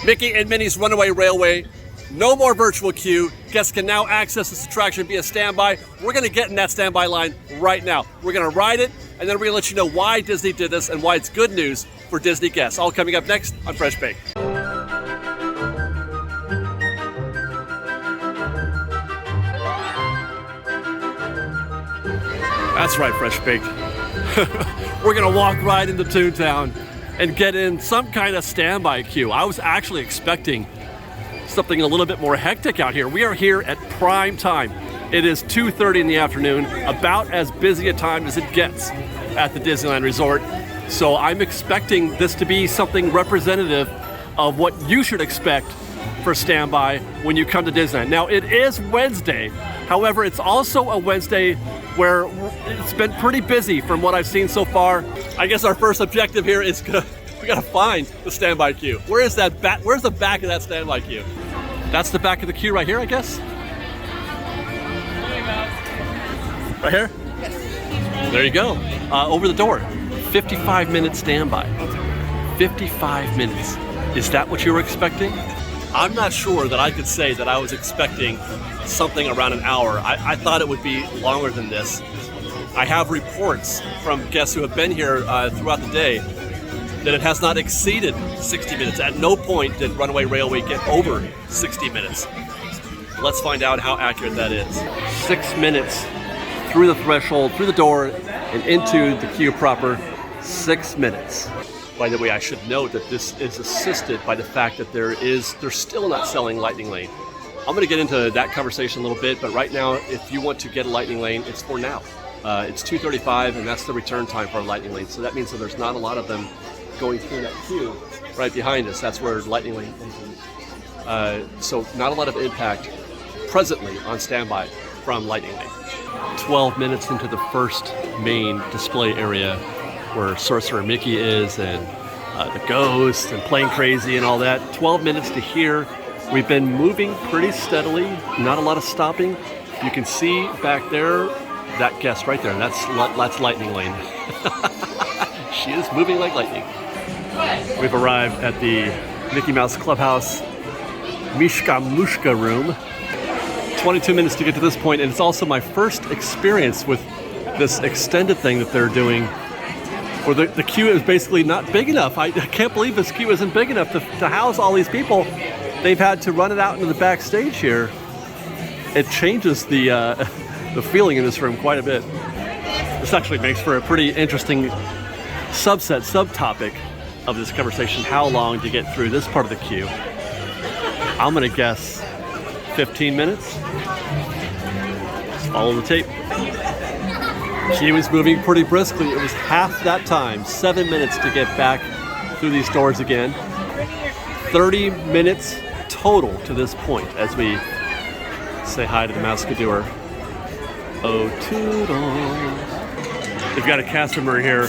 Mickey and Minnie's Runaway Railway. No more virtual queue. Guests can now access this attraction via standby. We're going to get in that standby line right now. We're going to ride it, and then we're going to let you know why Disney did this and why it's good news for Disney guests. All coming up next on Fresh Baked. That's right, Fresh Baked. We're going to walk right into Toontown and get in some kind of standby queue. I was actually expecting something a little bit more hectic out here. We are here at prime time. It is 2:30 in the afternoon, about as busy a time as it gets at the Disneyland Resort. So I'm expecting this to be something representative of what you should expect for standby when you come to Disneyland. Now, it is Wednesday. However, it's also a Wednesday where it's been pretty busy from what I've seen so far. I guess our first objective here is we gotta find the standby queue. Where is that back? Where's the back of that standby queue? That's the back of the queue right here, I guess. Right here? Yes. There you go. Over the door. 55-minute standby. 55 minutes. Is that what you were expecting? I'm not sure that I could say that I was expecting something around an hour. I thought it would be longer than this. I have reports from guests who have been here throughout the day that it has not exceeded 60 minutes. At no point did Runaway Railway get over 60 minutes. Let's find out how accurate that is. 6 minutes through the threshold, through the door, and into the queue proper. 6 minutes. By the way, I should note that this is assisted by the fact that they're still not selling Lightning Lane. I'm going to get into that conversation a little bit, but right now, if you want to get a Lightning Lane, it's for now. It's 2:35, and that's the return time for a Lightning Lane. So that means that there's not a lot of them going through that queue right behind us. That's where Lightning Lane enters. So not a lot of impact presently on standby from Lightning Lane. 12 minutes into the first main display area where Sorcerer Mickey is and the Ghost and Plane Crazy and all that. 12 minutes to here. We've been moving pretty steadily, not a lot of stopping. You can see back there, that guest right there, that's Lightning Lane. She is moving like lightning. We've arrived at the Mickey Mouse Clubhouse Mishka Mushka room. 22 minutes to get to this point, and it's also my first experience with this extended thing that they're doing, where the queue is basically not big enough. I can't believe this queue isn't big enough to house all these people. They've had to run it out into the backstage here. It changes the feeling in this room quite a bit. This actually makes for a pretty interesting subtopic of this conversation, how long to get through this part of the queue. I'm gonna guess 15 minutes. Let's follow the tape. Queue is moving pretty briskly. It was half that time, 7 minutes to get back through these doors again. 30 minutes total to this point as we say hi to the Mousecador. Oh, toodle. They've got a cast member here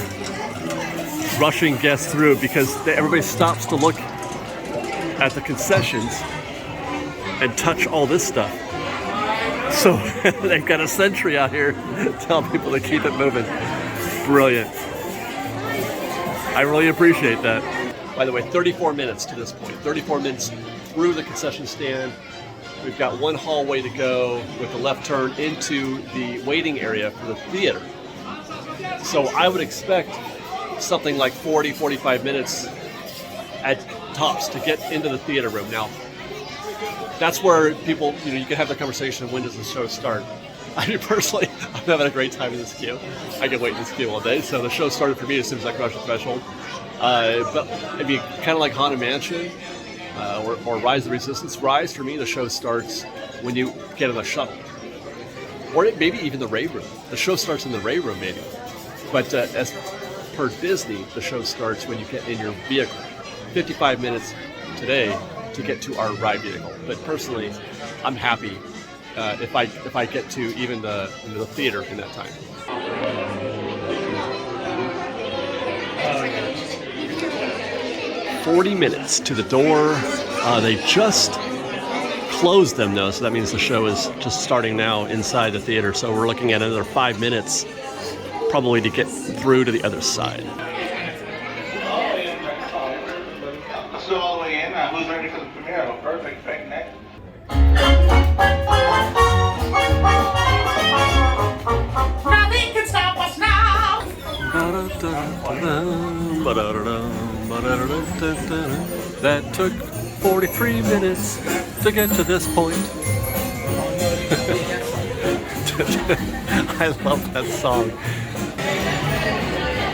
rushing guests through because everybody stops to look at the concessions and touch all this stuff. So they've got a sentry out here telling people to keep it moving. Brilliant. I really appreciate that. By the way, 34 minutes to this point. 34 minutes through the concession stand. We've got one hallway to go with the left turn into the waiting area for the theater. So I would expect something like 40, 45 minutes at tops to get into the theater room. Now, that's where people, you can have the conversation, when does the show start? I mean, personally, I'm having a great time in this queue. I can wait in this queue all day. So the show started for me as soon as I crossed the threshold. But it'd be kind of like Haunted Mansion or Rise of the Resistance. Rise, for me, the show starts when you get in the shuttle. Or maybe even the Ray Room. The show starts in the Ray Room, maybe. But as per Disney, the show starts when you get in your vehicle. 55 minutes today to get to our ride vehicle. But personally, I'm happy if I get to even the theater in that time. "40 minutes to the door." They just closed them though, so that means the show is just starting now inside the theater. So we're looking at another 5 minutes probably to get through to the other side. So all the way in, who's ready for the premiere? Well, first, expect next. Nothing can stop us now. That took 43 minutes to get to this point. I love that song.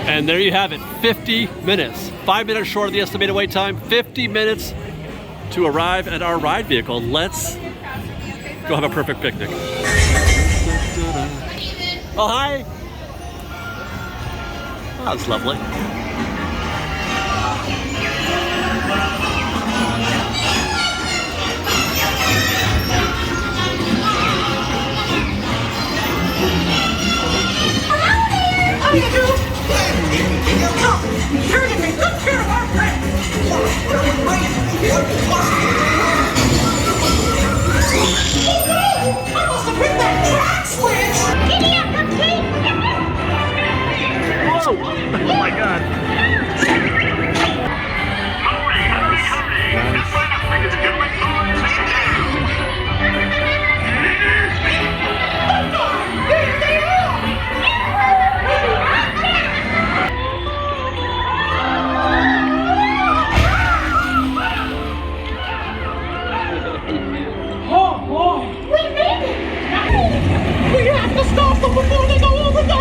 And there you have it, 50 minutes. 5 minutes short of the estimated wait time, 50 minutes to arrive at our ride vehicle. Let's go have a perfect picnic. Oh, hi. Oh, that's lovely. How do you do? Be sure to take good care of our friends. Oh no! I must have hit that track switch! Giddy up, complete! Whoa! Oh my God! Hurry, hurry, hurry! Just like a friggin' getaway noise as you can! There they are! Oh boy! We made it! We have to stop them before they go over the...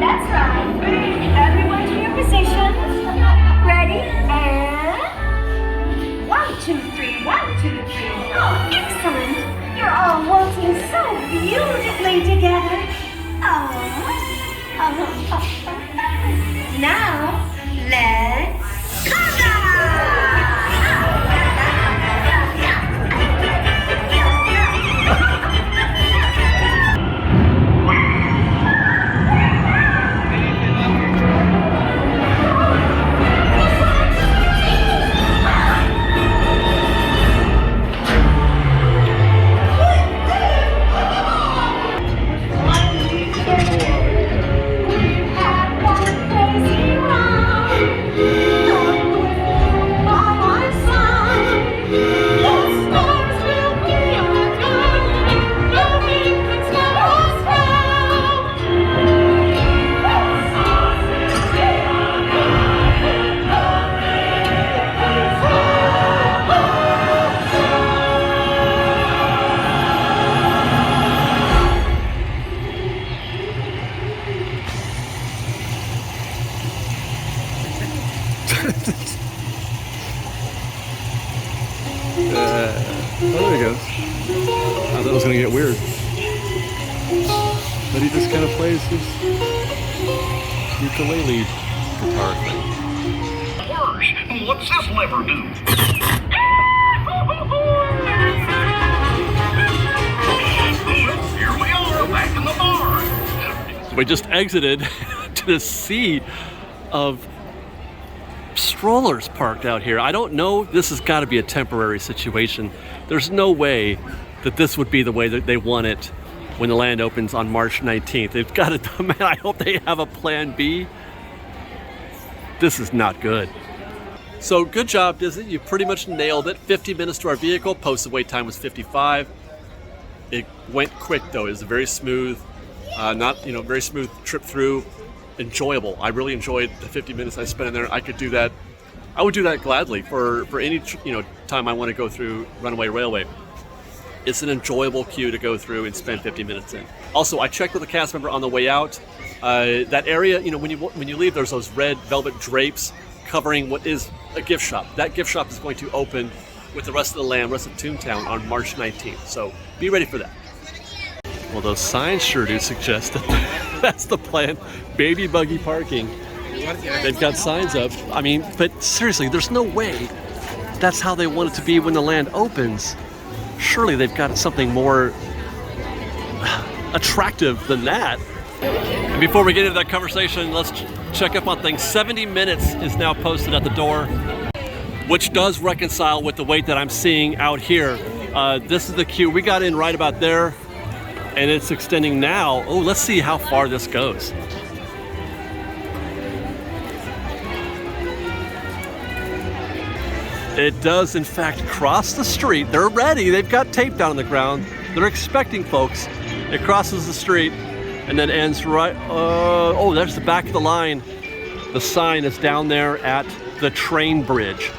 That's right. Everyone to your positions. Ready? And 1, 2, 3. 1, 2, 3. Oh, excellent. You're all waltzing so beautifully together. Now, let's Oh, there he goes. I thought it was going to get weird. But he just kind of plays his ukulele guitar thing. Worse, what's this lever do? Well, here we are, back in the barn. We just exited to the sea of strollers parked out here. I don't know, this has got to be a temporary situation. There's no way that this would be the way that they want it when the land opens on March 19th. They've got to, man, I hope they have a plan B. This is not good. So good job, Disney. You pretty much nailed it. 50 minutes to our vehicle. Posted wait time was 55. It went quick though. It was a very smooth, very smooth trip through. Enjoyable. I really enjoyed the 50 minutes I spent in there. I could do that. I would do that gladly for any time I want to go through Runaway Railway. It's an enjoyable queue to go through and spend 50 minutes in. Also, I checked with a cast member on the way out. That area, when you leave, there's those red velvet drapes covering what is a gift shop. That gift shop is going to open with the rest of the land, rest of Toontown on March 19th. So be ready for that. Well, those signs sure do suggest that that's the plan. Baby buggy parking. They've got signs up. I mean, but seriously, there's no way that's how they want it to be when the land opens. Surely they've got something more attractive than that. And before we get into that conversation, let's check up on things. 70 minutes is now posted at the door. which does reconcile with the wait that I'm seeing out here. This is the queue. We got in right about there, and it's extending now. Oh, let's see how far this goes. It does, in fact, cross the street. They're ready. They've got tape down on the ground. They're expecting folks. It crosses the street and then ends right. Oh, there's the back of the line. The sign is down there at the train bridge.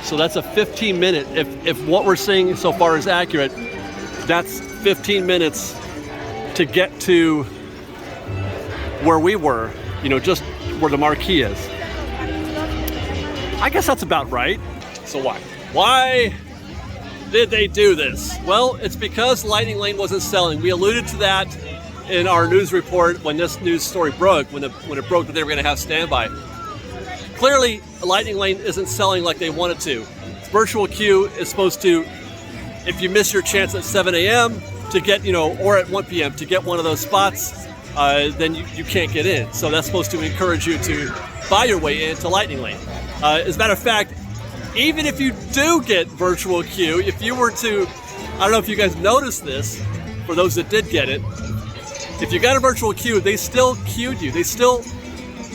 So that's a 15-minute. If what we're seeing so far is accurate, that's 15 minutes to get to where we were, you know, just where the marquee is. I guess that's about right. So why? Why did they do this? Well, it's because Lightning Lane wasn't selling. We alluded to that in our news report when this news story broke, when it broke that they were going to have standby. Clearly, Lightning Lane isn't selling like they wanted to. Virtual queue is supposed to, if you miss your chance at 7 a.m. to get, you know, or at 1 p.m. to get one of those spots, then you can't get in. So that's supposed to encourage you to buy your way into Lightning Lane. As a matter of fact, even if you do get virtual queue, if you were to, I don't know if you guys noticed this, for those that did get it, if you got a virtual queue, they still queued you. They still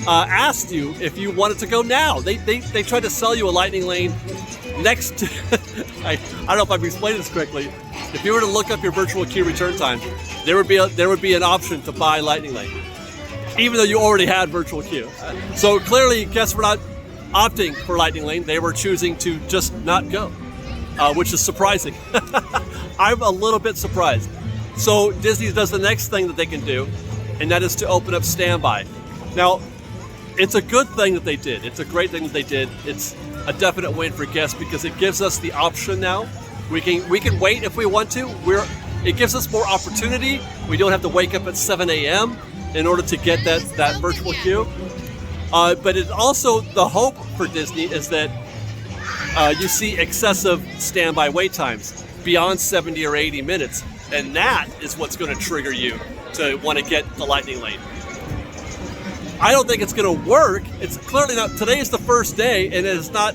asked you if you wanted to go now. They tried to sell you a Lightning Lane next to, I don't know if I'm explaining this correctly. If you were to look up your virtual queue return time, there would be an option to buy Lightning Lane, even though you already had virtual queue. So clearly, guests were not opting for Lightning Lane. They were choosing to just not go, which is surprising. I'm a little bit surprised. So Disney does the next thing that they can do, and that is to open up standby. Now, it's a good thing that they did. It's a great thing that they did. It's a definite win for guests because it gives us the option now. We can wait if we want to. It gives us more opportunity. We don't have to wake up at 7 a.m. in order to get that virtual queue. But it's also the hope for Disney is that you see excessive standby wait times beyond 70 or 80 minutes. And that is what's going to trigger you to want to get the Lightning Lane. I don't think it's going to work. It's clearly not. Today is the first day, and it is not,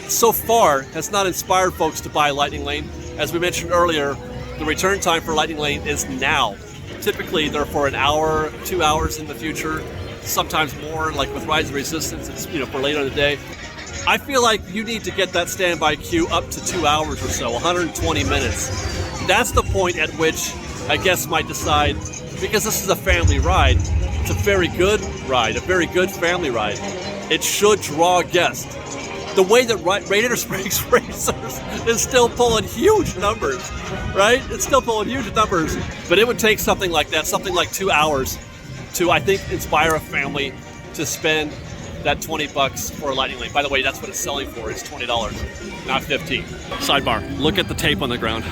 so far, has not inspired folks to buy Lightning Lane. As we mentioned earlier, the return time for Lightning Lane is now. Typically, they're for an hour, 2 hours in the future, sometimes more. Like with Rise of Resistance, it's for later in the day. I feel like you need to get that standby queue up to 2 hours or so, 120 minutes. That's the point at which a guest might decide, because this is a family ride, it's a very good ride, a very good family ride. It should draw guests. The way that Radiator Springs Racers is still pulling huge numbers, right? It's still pulling huge numbers, but it would take something like that, something like 2 hours to, I think, inspire a family to spend that $20 for a Lightning Lane. By the way, that's what it's selling for. It's $20, not $15. Sidebar, look at the tape on the ground.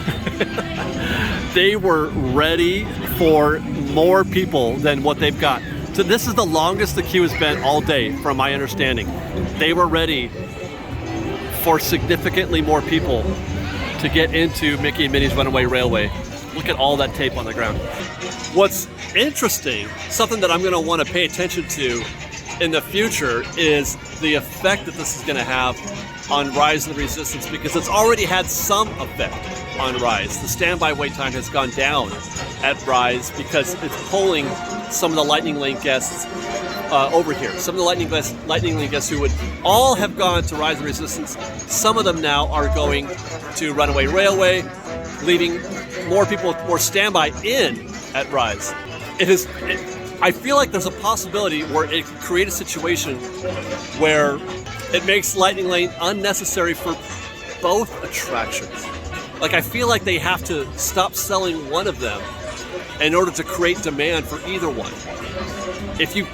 They were ready for more people than what they've got. So this is the longest the queue has been all day, from my understanding. They were ready for significantly more people to get into Mickey and Minnie's Runaway Railway. Look at all that tape on the ground. What's interesting, something that I'm going to want to pay attention to in the future, is the effect that this is going to have on Rise of the Resistance, because it's already had some effect on Rise. The standby wait time has gone down at Rise because it's pulling some of the Lightning Lane guests over here. Some of the Lightning Lane guests who would all have gone to Rise of the Resistance, some of them now are going to Runaway Railway, leaving more people with more standby in at Rise. I feel like there's a possibility where it could create a situation where it makes Lightning Lane unnecessary for both attractions. Like, I feel like they have to stop selling one of them in order to create demand for either one. If you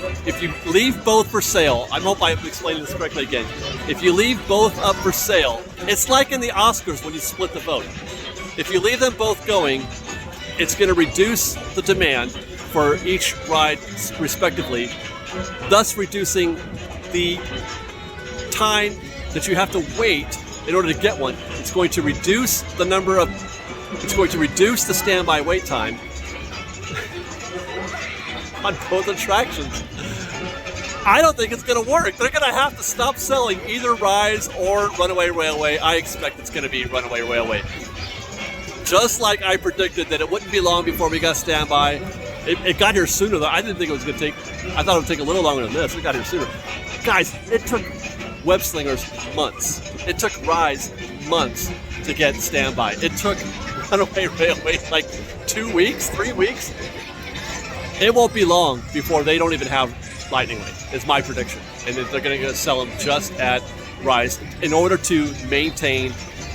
leave both for sale, I hope I'm explaining this correctly again. If you leave both up for sale, it's like in the Oscars when you split the vote. If you leave them both going, it's going to reduce the demand for each ride respectively, thus reducing the time that you have to wait in order to get one. It's going to reduce the standby wait time on both attractions. I don't think it's going to work. They're going to have to stop selling either Rise or Runaway Railway. I expect it's going to be Runaway Railway. Just like I predicted that it wouldn't be long before we got standby. It got here sooner though. I didn't think it was going to take, I thought it would take a little longer than this. It got here sooner. Guys, it took Web Slingers months. It took Rise months to get standby. It took Runaway Railway like 2 weeks, 3 weeks. It won't be long before they don't even have Lightning Lane, is my prediction. And they're going to sell them just at Rise in order to maintain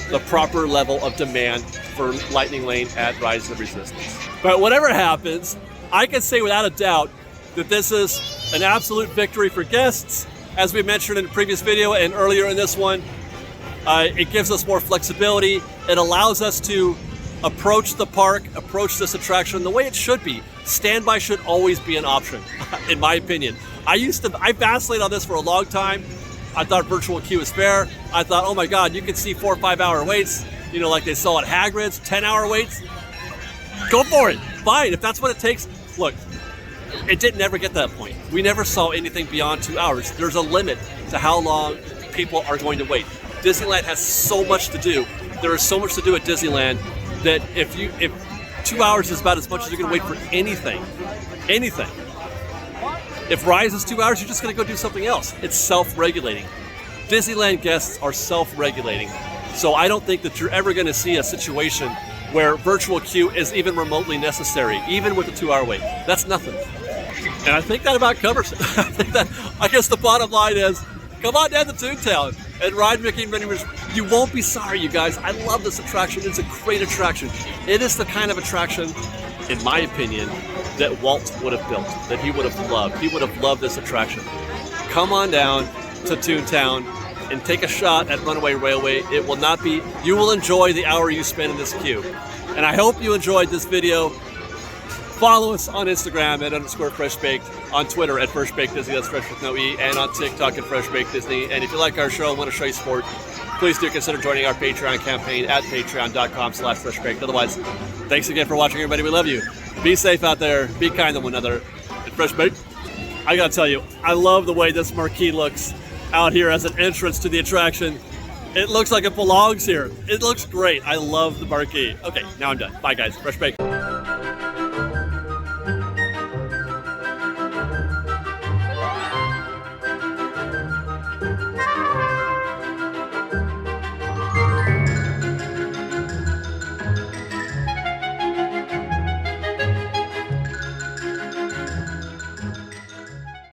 the proper level of demand for Lightning Lane at Rise of Resistance. But whatever happens, I can say without a doubt that this is an absolute victory for guests. As we mentioned in the previous video and earlier in this one, it gives us more flexibility. It allows us to approach the park, approach this attraction the way it should be. Standby should always be an option, in my opinion. I vacillated on this for a long time. I thought virtual queue was fair. I thought, oh my God, you can see 4 or 5 hour waits, you know, like they saw at Hagrid's, 10-hour waits. Go for it. Fine, if that's what it takes. Look, it didn't ever get to that point. We never saw anything beyond 2 hours. There's a limit to how long people are going to wait. Disneyland has so much to do. There is so much to do at Disneyland that if 2 hours is about as much as you're going to wait for anything. If Rise is 2 hours, you're just going to go do something else. It's self-regulating. Disneyland guests are self-regulating. So I don't think that you're ever going to see a situation where virtual queue is even remotely necessary, even with a 2 hour wait. That's nothing. And I think that about covers it. I guess the bottom line is, come on down to Toontown and ride Mickey and Minnie. You won't be sorry, you guys. I love this attraction. It's a great attraction. It is the kind of attraction, in my opinion, that Walt would have built, that he would have loved. He would have loved this attraction. Come on down to Toontown and take a shot at Runaway Railway. It will not be, you will enjoy the hour you spend in this queue. And I hope you enjoyed this video. Follow us on Instagram at _FreshBaked, on Twitter at FreshBakedDisney, that's Fresh with no E, and on TikTok at FreshBakedDisney. And if you like our show and want to show you sport, please do consider joining our Patreon campaign at patreon.com/FreshBaked. Otherwise, thanks again for watching, everybody. We love you. Be safe out there. Be kind to one another. And Fresh Baked, I gotta tell you, I love the way this marquee looks out here as an entrance to the attraction. It looks like it belongs here. It looks great. I love the marquee. Okay, now I'm done. Bye, guys. Fresh Baked.